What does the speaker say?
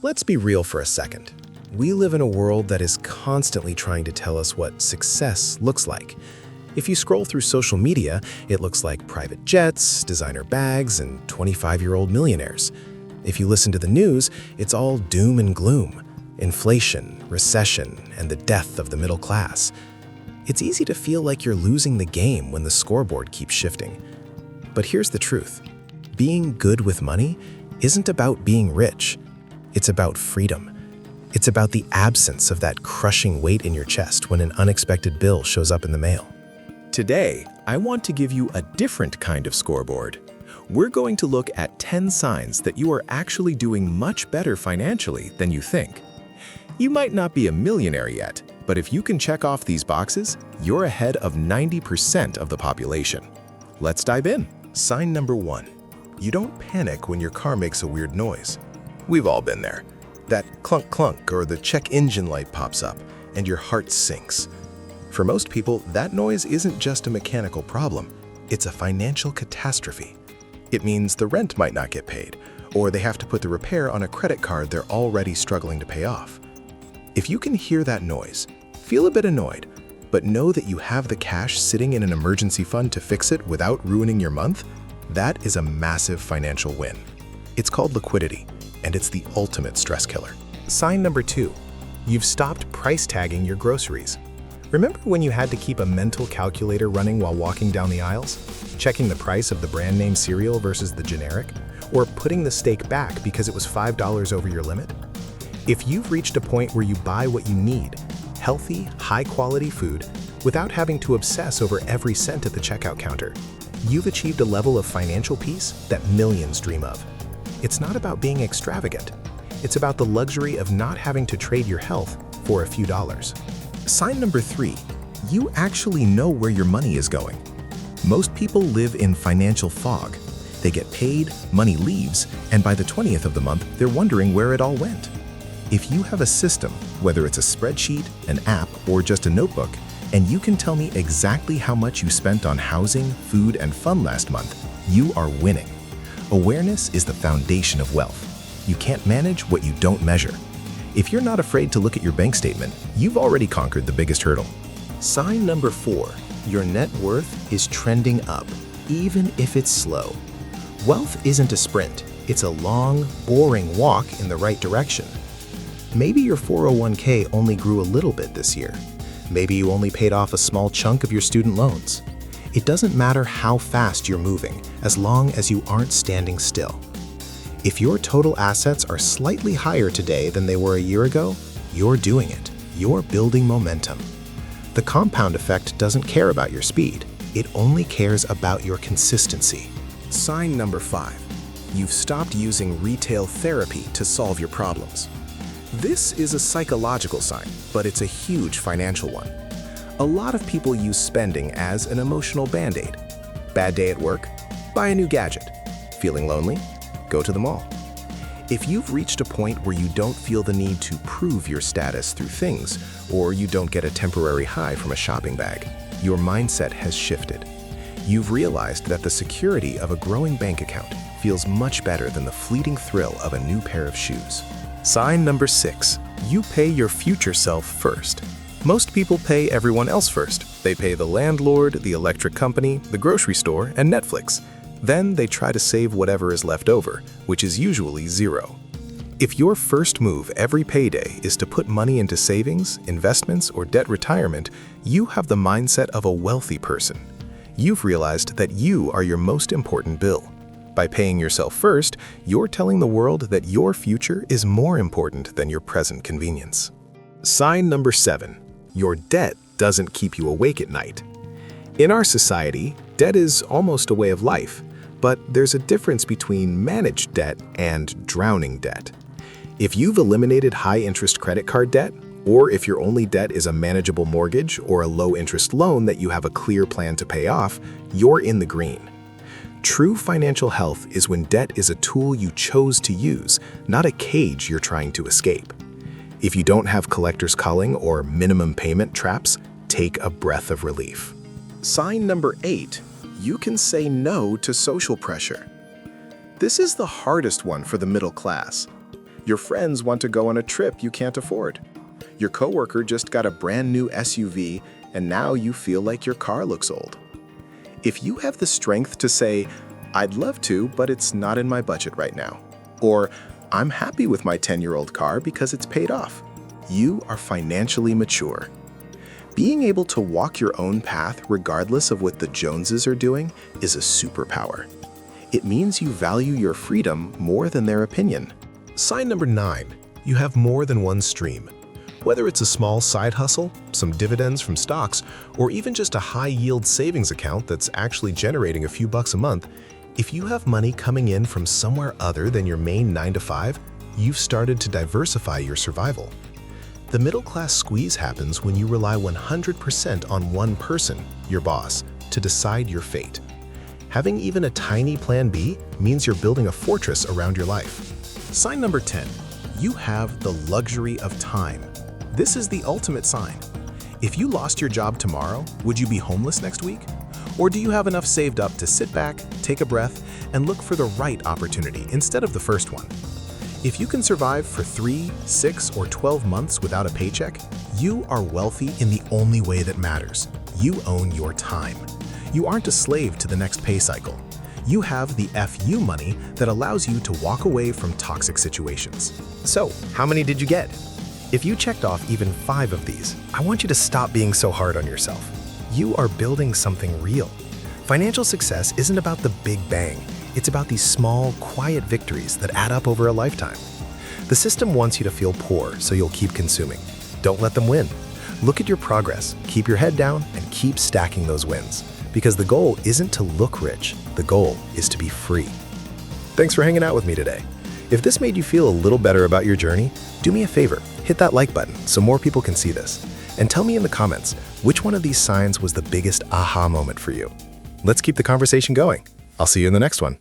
Let's be real for a second. We live in a world that is constantly trying to tell us what success looks like. If you scroll through social media, it looks like private jets, designer bags, and 25-year-old millionaires. If you listen to the news, it's all doom and gloom. Inflation, recession, and the death of the middle class. It's easy to feel like you're losing the game when the scoreboard keeps shifting. But here's the truth. Being good with money isn't about being rich. It's about freedom. It's about the absence of that crushing weight in your chest when an unexpected bill shows up in the mail. Today, I want to give you a different kind of scoreboard. We're going to look at 10 signs that you are actually doing much better financially than you think. You might not be a millionaire yet, but if you can check off these boxes, you're ahead of 90% of the population. Let's dive in. Sign number 1. You don't panic when your car makes a weird noise. We've all been there. That clunk clunk or the check engine light pops up and your heart sinks. For most people, that noise isn't just a mechanical problem. It's a financial catastrophe. It means the rent might not get paid, or they have to put the repair on a credit card they're already struggling to pay off. If you can hear that noise, feel a bit annoyed, but know that you have the cash sitting in an emergency fund to fix it without ruining your month, that is a massive financial win. It's called liquidity, and it's the ultimate stress killer. Sign number 2. You've stopped price tagging your groceries. Remember when you had to keep a mental calculator running while walking down the aisles? Checking the price of the brand name cereal versus the generic? Or putting the steak back because it was $5 over your limit? If you've reached a point where you buy what you need, healthy, high-quality food, without having to obsess over every cent at the checkout counter, you've achieved a level of financial peace that millions dream of. It's not about being extravagant. It's about the luxury of not having to trade your health for a few dollars. Sign number 3. You actually know where your money is going. Most people live in financial fog. They get paid, money leaves, and by the 20th of the month, they're wondering where it all went. If you have a system, whether it's a spreadsheet, an app, or just a notebook, and you can tell me exactly how much you spent on housing, food, and fun last month, you are winning. Awareness is the foundation of wealth. You can't manage what you don't measure. If you're not afraid to look at your bank statement, you've already conquered the biggest hurdle. Sign number 4. Your net worth is trending up, even if it's slow. Wealth isn't a sprint. It's a long, boring walk in the right direction. Maybe your 401k only grew a little bit this year. Maybe you only paid off a small chunk of your student loans. It doesn't matter how fast you're moving, as long as you aren't standing still. If your total assets are slightly higher today than they were a year ago, you're doing it. You're building momentum. The compound effect doesn't care about your speed. It only cares about your consistency. Sign number 5. You've stopped using retail therapy to solve your problems. This is a psychological sign, but it's a huge financial one. A lot of people use spending as an emotional band-aid. Bad day at work? Buy a new gadget. Feeling lonely? Go to the mall. If you've reached a point where you don't feel the need to prove your status through things, or you don't get a temporary high from a shopping bag, your mindset has shifted. You've realized that the security of a growing bank account feels much better than the fleeting thrill of a new pair of shoes. Sign number 6. You pay your future self first. Most people pay everyone else first. They pay the landlord, the electric company, the grocery store, and Netflix. Then they try to save whatever is left over, which is usually zero. If your first move every payday is to put money into savings, investments, or debt retirement, you have the mindset of a wealthy person. You've realized that you are your most important bill. By paying yourself first, you're telling the world that your future is more important than your present convenience. Sign number 7. Your debt doesn't keep you awake at night. In our society, debt is almost a way of life, but there's a difference between managed debt and drowning debt. If you've eliminated high-interest credit card debt, or if your only debt is a manageable mortgage or a low-interest loan that you have a clear plan to pay off, you're in the green. True financial health is when debt is a tool you chose to use, not a cage you're trying to escape. If you don't have collectors calling or minimum payment traps, take a breath of relief. Sign number 8. You can say no to social pressure. This is the hardest one for the middle class. Your friends want to go on a trip you can't afford. Your coworker just got a brand new SUV and now you feel like your car looks old. If you have the strength to say, "I'd love to, but it's not in my budget right now," or "I'm happy with my 10-year-old car because it's paid off," you are financially mature. Being able to walk your own path regardless of what the Joneses are doing is a superpower. It means you value your freedom more than their opinion. Sign number 9. You have more than one stream. Whether it's a small side hustle, some dividends from stocks, or even just a high-yield savings account that's actually generating a few bucks a month, if you have money coming in from somewhere other than your main 9 to 5, you've started to diversify your survival. The middle-class squeeze happens when you rely 100% on one person, your boss, to decide your fate. Having even a tiny plan B means you're building a fortress around your life. Sign number 10. You have the luxury of time. This is the ultimate sign. If you lost your job tomorrow, would you be homeless next week? Or do you have enough saved up to sit back, take a breath, and look for the right opportunity instead of the first one? If you can survive for 3, 6, or 12 months without a paycheck, you are wealthy in the only way that matters. You own your time. You aren't a slave to the next pay cycle. You have the FU money that allows you to walk away from toxic situations. So, how many did you get? If you checked off even 5 of these, I want you to stop being so hard on yourself. You are building something real. Financial success isn't about the big bang. It's about these small, quiet victories that add up over a lifetime. The system wants you to feel poor, so you'll keep consuming. Don't let them win. Look at your progress, keep your head down, and keep stacking those wins. Because the goal isn't to look rich, the goal is to be free. Thanks for hanging out with me today. If this made you feel a little better about your journey, do me a favor, hit that like button so more people can see this. And tell me in the comments, which one of these signs was the biggest aha moment for you? Let's keep the conversation going. I'll see you in the next one.